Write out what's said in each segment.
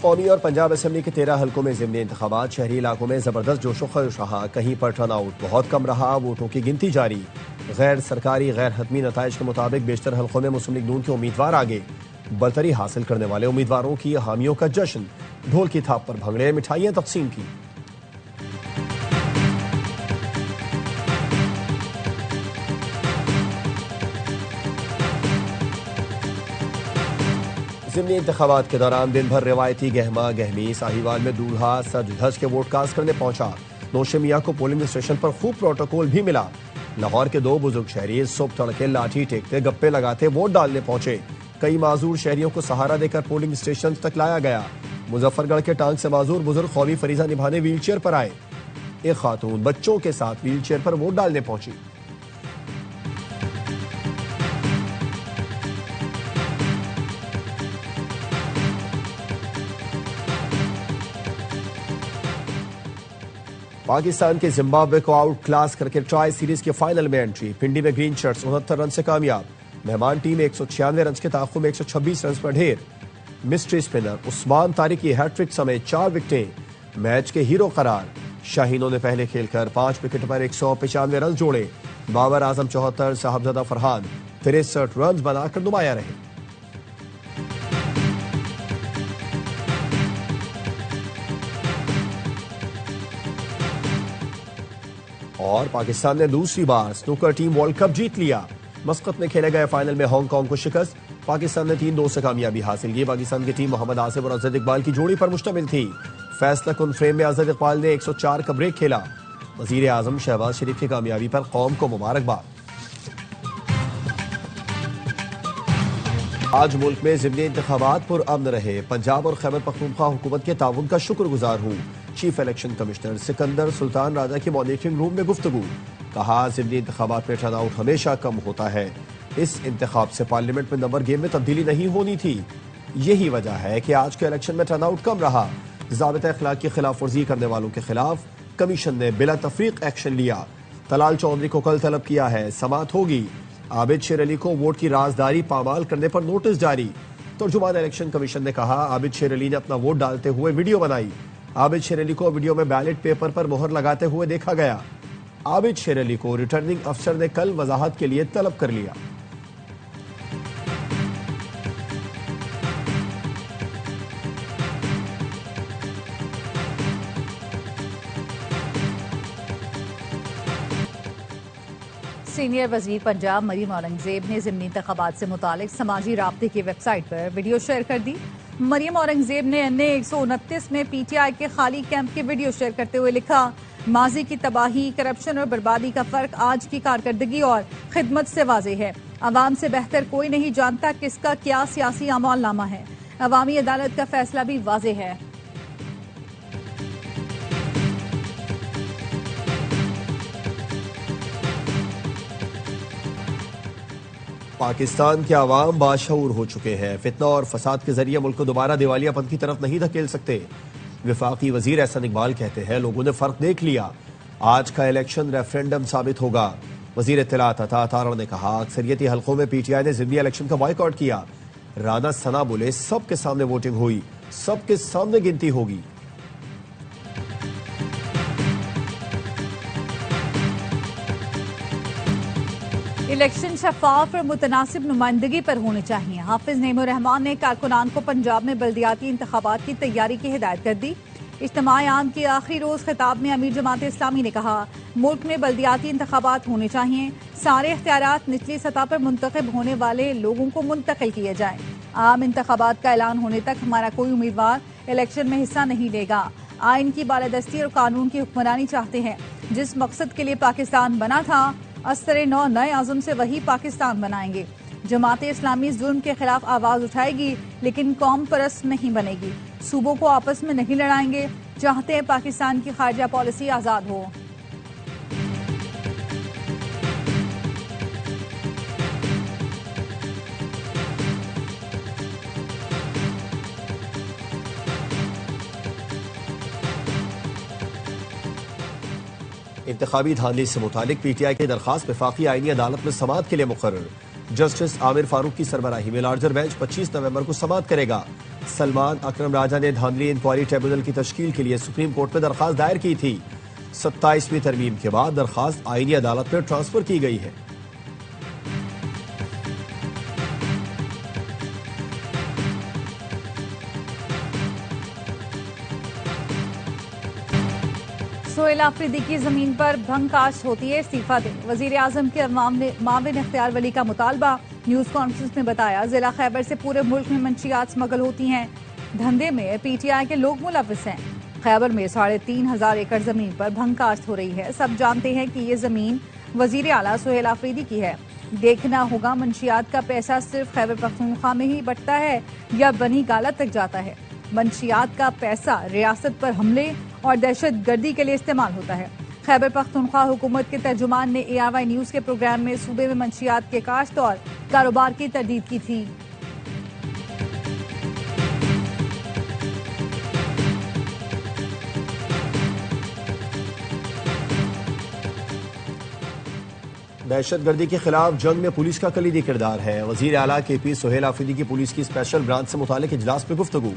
कौमी और पंजाब असम्बली के 13 हल्कों में ज़िमनी इंतखाबात। शहरी इलाकों में जबरदस्त जोशो खरोश रहा, कहीं पर टर्नआउट बहुत कम रहा। वोटों की गिनती जारी। गैर सरकारी गैर हतमी नताइज के मुताबिक बेशतर हल्कों में मुस्लिम लीग नून के उम्मीदवार आगे। बरतरी हासिल करने वाले उम्मीदवारों की हामियों का जश्न। ढोल की थाप पर भंगड़े मिठाइयां तकसीम की। ज़िमनी इंतखाबात के दौरान दिन भर रिवायती गहमा गहमी। साहिवाल में दूल्हा सज धज के वोट कास्ट करने पहुंचा। नौशे मियां को पोलिंग स्टेशन पर खूब प्रोटोकॉल भी मिला। लाहौर के 2 बुजुर्ग शहरी सुबह तड़के लाठी टेकते गप्पे लगाते वोट डालने पहुंचे। कई माजूर शहरियों को सहारा देकर पोलिंग स्टेशन तक लाया गया। मुजफ्फरगढ़ के टांग से माजूर बुजुर्ग कौमी फरीजा निभाने व्हीलचेयर पर आए। एक खातून बच्चों के साथ व्हीलचेयर पर वोट डालने पहुंची। पाकिस्तान के जिम्बाब्वे को आउट क्लास करके ट्राई सीरीज के फाइनल में एंट्री। पिंडी में ग्रीन शर्ट्स 69 रन से कामयाब। मेहमान टीम 196 रन के ताखुर में 126 रन पर ढेर। मिस्ट्री स्पिनर उस्मान तारिक की हैट्रिक समेत 4 विकेटें। मैच के हीरो करार। शाहीनों ने पहले खेलकर 5 विकेट पर 195 रन जोड़े। बाबर आजम 74, साहबजादा फरहान 63 रन बनाकर नुमाया रहे। और पाकिस्तान ने दूसरी बार स्नूकर टीम वर्ल्ड कप जीत लिया। मस्कत में खेले गए फाइनल में हांगकांग को शिकस्त। पाकिस्तान ने 3-2 से कामयाबी हासिल की। पाकिस्तान की टीम मोहम्मद आसिफ और अजहर इकबाल की जोड़ी पर मुश्तमिल थी। फैसला कुन फ्रेम में अजहर इकबाल ने 104 का ब्रेक खेला। वजीर आजम शहबाज शरीफ की कामयाबी पर कौम को मुबारकबाद। आज मुल्क में ज़िमनी इंतखाबात पुरअमन रहे। पंजाब और खैबर पख्तूनख्वा हुकूमत के ताउन का शुक्रगुजार हूँ। Chief election commissioner Sikandar Sultan Raja की मॉनिटरिंग रूम में गुफ्तगू। कहा, ज़िमनी इंतखाबात में टर्नआउट हमेशा कम होता है। इस इंतखाब से पार्लियामेंट में नंबर गेम में तब्दीली नहीं होनी थी। यही वजह है कि आज के इलेक्शन में टर्नआउट कम रहा। ज़ाबिता अखलाक की खिलाफ वर्जी करने वालों के खिलाफ कमीशन ने बिला तफरीक एक्शन लिया। तलाल चौधरी को कल तलब किया है, समात होगी। आबिद शेर अली को वोट की राजदारी पामाल करने पर नोटिस जारी। तर्जुमान इलेक्शन कमीशन ने कहा, आबिद शेर अली ने अपना वोट डालते हुए वीडियो बनाई। आबिद शेर अली को वीडियो में बैलेट पेपर पर मोहर लगाते हुए देखा गया। आबिद शेर अली को रिटर्निंग अफसर ने कल वजाहत के लिए तलब कर लिया। सीनियर वजीर पंजाब मरीम औरंगजेब ने ज़िमनी इंतखाबात से मुतालिक समाजी राब्ते की वेबसाइट पर वीडियो शेयर कर दी। मरीम औरंगजेब ने NA 129 में PTI के खाली कैंप की वीडियो शेयर करते हुए लिखा, माजी की तबाही, करप्शन और बर्बादी का फर्क आज की कारकर्दगी और खिदमत से वाज़ेह है। अवाम से बेहतर कोई नहीं जानता किसका क्या सियासी अमालनामा है। अवामी अदालत का फैसला भी वाज़ेह है। पाकिस्तान के अवाम बाशऊर हो चुके हैं। फितना और फसाद के जरिए मुल्क को दोबारा दिवालियापन की तरफ नहीं धकेल सकते। विफाकी वजीर एहसन इकबाल कहते हैं, लोगों ने फर्क देख लिया। आज का इलेक्शन रेफरेंडम साबित होगा। वजीर इत्तलात अता तारड़ ने कहा, अक्सरियती हल्कों में PTI ने ज़िमनी इलेक्शन का बॉयकॉट किया। राना सना बोले, सबके सामने वोटिंग हुई, सबके सामने गिनती होगी। इलेक्शन शफाफ और मुतनासिब नुमाइंदगी पर होने चाहिए। हाफिज नईमुर रहमान ने कारकुनान को पंजाब में बल्दियाती इंतखाबात की तैयारी की हिदायत कर दी। इज्तिमाए आम के आखिरी रोज खिताब में अमीर जमात इस्लामी ने कहा, मुल्क में बल्दियाती इंतखाबात होने चाहिए। सारे इख्तियारात निचली सतह पर मुंतखब होने वाले लोगों को मुंतकिल किए जाएं। आम इंतखाबात का ऐलान होने तक हमारा कोई उम्मीदवार इलेक्शन में हिस्सा नहीं लेगा। आइन की बालादस्ती और कानून की हुक्मरानी चाहते हैं। जिस मकसद के लिए पाकिस्तान बना था, अस्तर नौ नए आज़म से वही पाकिस्तान बनाएंगे। जमात इस्लामी जुल्म के खिलाफ आवाज उठाएगी, लेकिन कौम परस्त नहीं बनेगी। सूबों को आपस में नहीं लड़ाएंगे। चाहते हैं पाकिस्तान की खारजा पॉलिसी आजाद हो। इंतखाबी धांधली से मुतालिक PTI की दरखास्त वफाकी आईनी अदालत में समाअत के लिए मुकर्रर। जस्टिस आमिर फारूक की सरबराही में लार्जर बेंच 25 नवंबर को समाअत करेगा। सलमान अकरम राजा ने धांधली इंक्वायरी ट्रिब्यूनल की तश्कील के लिए सुप्रीम कोर्ट में दरखास्त दायर की थी। 27वीं तरमीम के बाद दरखास्त आईनी अदालत में ट्रांसफर की गई है। सोहेल आफरीदी की जमीन पर भंग काश्त होती है, इस्तीफा दें। वजीर आजम के माविन इख्तियार वली का मुतालबा। न्यूज कॉन्फ्रेंस में बताया, जिला खैबर से पूरे मुल्क में मंशियात स्मगल होती हैं। धंधे में पीटीआई के लोग मुलविस हैं। खैबर में 3,500 एकड़ जमीन पर भंग काश्त हो रही है। सब जानते हैं कि ये जमीन वजीर आला सोहेल आफरीदी की है। देखना होगा मंशियात का पैसा सिर्फ खैबर पख्तूनख्वा में ही बंटता है या बनी गाला तक जाता है। मंशियात का पैसा रियासत पर हमले और दहशत गर्दी के लिए इस्तेमाल होता है। खैबर पख्तूनख्वा हुकूमत के तर्जुमान ने ARY न्यूज के प्रोग्राम में सूबे में मंशियात के काश्त और कारोबार की तरदीद की थी। दहशतगर्दी के खिलाफ जंग में पुलिस का कलीदी किरदार है। वजीर आला KP सोहेल आफरीदी की पुलिस की स्पेशल ब्रांच से मुतालिक इजलास में गुफ्तगू।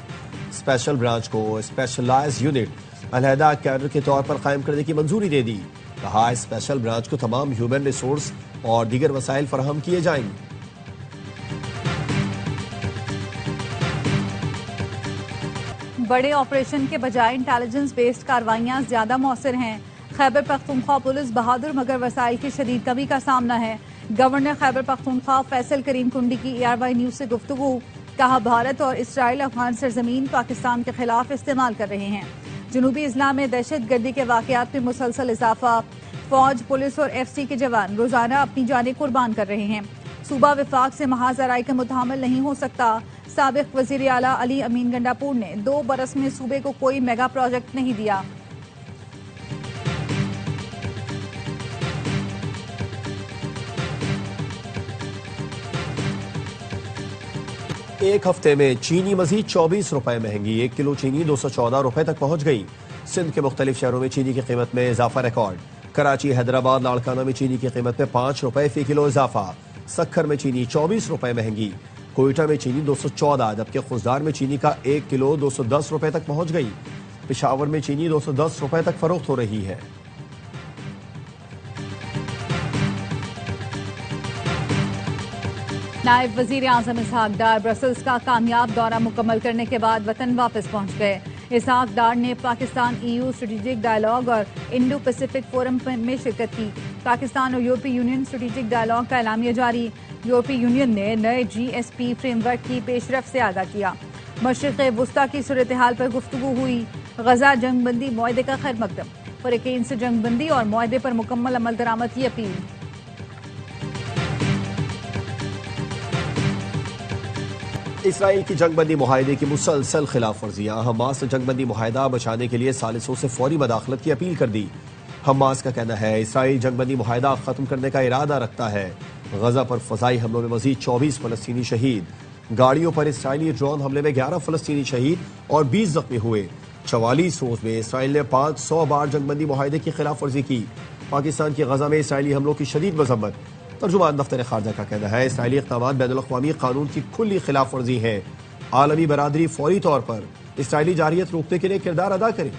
स्पेशल ब्रांच को स्पेशलाइज्ड यूनिट अलहदा कैडर के तौर पर कायम करने की मंजूरी दे दी। कहा, स्पेशल ब्रांच को तमाम ह्यूमन रिसोर्स और दीगर वसाइल फराहम किए जाएंगे। बड़े ऑपरेशन के बजाय इंटेलिजेंस बेस्ड कार्रवाइयां ज्यादा मौसर हैं। खैबर पख्तूनख्वा पुलिस बहादुर मगर वसाइल की शदीद कमी का सामना है। गवर्नर खैबर पख्तूनख्वा फैसल करीम कुंडी की ARY न्यूज से गुफ्तगू। कहा, भारत और इसराइल अफगान सरजमीन पाकिस्तान के खिलाफ इस्तेमाल कर रहे हैं। जनूबी इस्लाम में दहशत गर्दी के वाकयात में मुसलसल इजाफा। फौज, पुलिस और FC के जवान रोजाना अपनी जानें कुर्बान कर रहे हैं। सूबा विफाक से महाज आराई का मुतामिल नहीं हो सकता। साबिक वजीर आला अली अमीन गंडापुर ने 2 बरस में सूबे को कोई मेगा प्रोजेक्ट नहीं दिया। एक हफ्ते में चीनी मजीद 24 रुपए महंगी। 1 किलो चीनी 214 रुपए तक पहुंच गई। सिंध के मुख्तलिफ शहरों में चीनी की कीमत में इजाफा रिकॉर्ड। कराची, हैदराबाद, लाड़काना में चीनी की कीमत में 5 रुपए फी किलो इजाफा। सक्खर में चीनी 24 रुपए महंगी। कोयटा में चीनी 214, जबकि खुजदार में चीनी का 1 किलो 210 रुपए तक पहुंच गई। पेशावर में चीनी 210 रुपए तक फरोख्त हो रही है। नायब वजीर आजम इसहाक डार ब्रसल्स का कामयाब दौरा मुकम्मल करने के बाद वतन वापस पहुंच गए। इसहाक डार ने पाकिस्तान EU स्ट्रेटेजिक डायलॉग और इंडो पैसिफिक फोरम में शिरकत की। पाकिस्तान और यूरोपीय यूनियन स्ट्रेटेजिक डायलॉग का एलामिया जारी। यूरोपीय यूनियन ने नए GSP फ्रेमवर्क की पेशरफ से आगाह किया। मशरिक़ वुस्ता की सूरत हाल पर गुफ्तगू हुई। गजा जंगबंदी मुआहदे का खैर मकदम। फरीक़ैन से जंगबंदी और मुआहदे पर मुकम्मल अमल दरामद की अपील। इसराइल की जंगबंदी मुआहदे की मुसलसल खिलाफ वर्जियां। हमास ने जंगबंदी मुआहदा बचाने के लिए सालिसों से फौरी मदाखलत की अपील कर दी। हमास का कहना है, इसराइल जंगबंदी मुआहदा खत्म करने का इरादा रखता है। गजा पर फजाई हमलों में मजीद 24 फलस्तीनी शहीद। गाड़ियों पर इसराइली ड्रोन हमले में 11 फलस्तीनी शहीद और 20 जख्मी हुए। 44 रोज में इसराइल ने 500 बार जंगबंदी मुआहदे की खिलाफ वर्जी की। पाकिस्तान की गजा में इसराइली हमलों की शदीद मजम्मत। तर्जुमान दफ्तर खारजा का कहना है, इसराइली इक़दामात बैनुल-अक़वामी कानून की खुली खिलाफ वर्जी है। आलमी बरादरी फौरी तौर पर इसराइली जारियत रोकने के लिए किरदार अदा करे।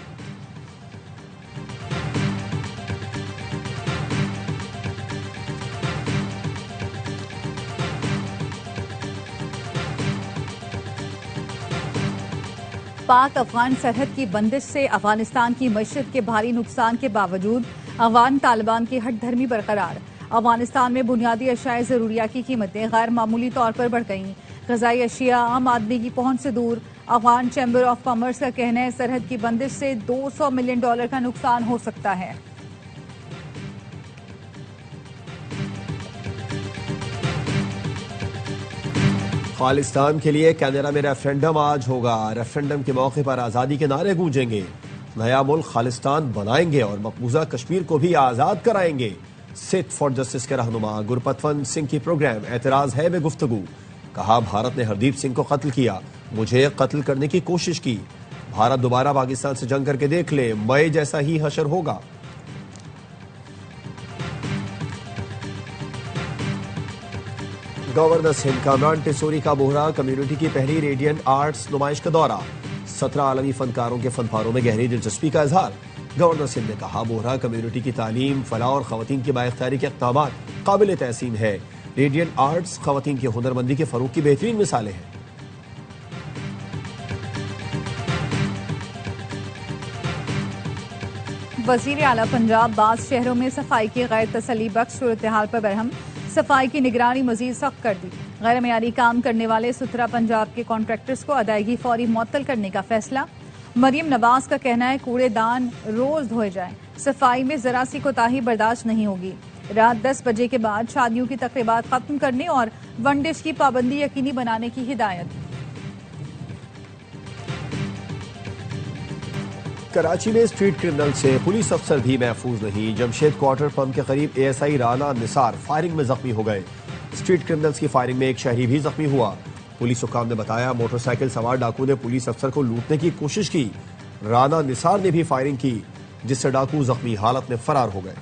पाक अफगान सरहद की बंदिश से अफगानिस्तान की मईशत के भारी नुकसान के बावजूद अफगान तालिबान की हट धर्मी बरकरार। अफगानिस्तान में बुनियादी अशाए ज़रूरिया की कीमतें गैर मामूली तौर पर बढ़ गईं। ग़िज़ाई अशिया आम आदमी की पहुंच से दूर। अफगान चैम्बर ऑफ कॉमर्स का कहना है, सरहद की बंदिश से $200 मिलियन का नुकसान हो सकता है। खालिस्तान के लिए कैनरा में रेफरेंडम आज होगा। रेफरेंडम के मौके पर आज़ादी के नारे गूंजेंगे। नया मुल्क खालिस्तान बनाएंगे और मकबूजा कश्मीर को भी आज़ाद कराएंगे। सिट फॉर जस्टिस के रहनुमा गुरपतवंत सिंह की प्रोग्राम एतराज है में गुफ्तगू। कहा, भारत ने हरदीप सिंह को कत्ल किया, मुझे कत्ल करने की कोशिश की। भारत दोबारा पाकिस्तान से जंग करके देख ले, मई जैसा ही हशर होगा। गवर्नर सिंध कामरान टिसोरी का बोहरा कम्युनिटी की पहली रेडियंट आर्ट्स नुमाइश का दौरा। 17 आलमी फनकारों के फनपारों में गहरी दिलचस्पी का इजहार। गवर्नर सिंध ने कहा बोहरा कम्युनिटी की तालीम, फलाह और खवातीन की बाइख्तियारी के इक़दामात काबिल तहसीन है। रेडियंट आर्ट्स खवातीन की हुनरमंदी के फरोग की बेहतरीन मिसालें हैं। वजीर आला पंजाब बाज़ शहरों में सफाई की गैर तसल्ली बख्श सूरत हाल पर बरहम। सफाई की निगरानी मजीद सख्त कर दी। गैर मयारी काम करने वाले सुथरा पंजाब के कॉन्ट्रैक्टर्स को अदायगी फौरी मुअत्तल करने का फैसला। मरियम नवाज का कहना है कूड़ेदान रोज धोए जाएं, सफाई में जरा सी कोताही बर्दाश्त नहीं होगी। रात 10 बजे के बाद शादियों की तकरीबात खत्म करने और वन डिश की पाबंदी यकीनी बनाने की हिदायत। कराची में स्ट्रीट क्रिमिनल से पुलिस अफसर भी महफूज नहीं। जमशेद क्वार्टर पंप के करीब ASI राना निसार फायरिंग में जख्मी हो गए। स्ट्रीट क्रिमिनल्स की फायरिंग में एक शहरी भी जख्मी हुआ। पुलिस हुकाम ने बताया मोटरसाइकिल सवार डाकू ने पुलिस अफसर को लूटने की कोशिश की। राना निसार ने भी फायरिंग की जिससे डाकू जख्मी हालत में फरार हो गए।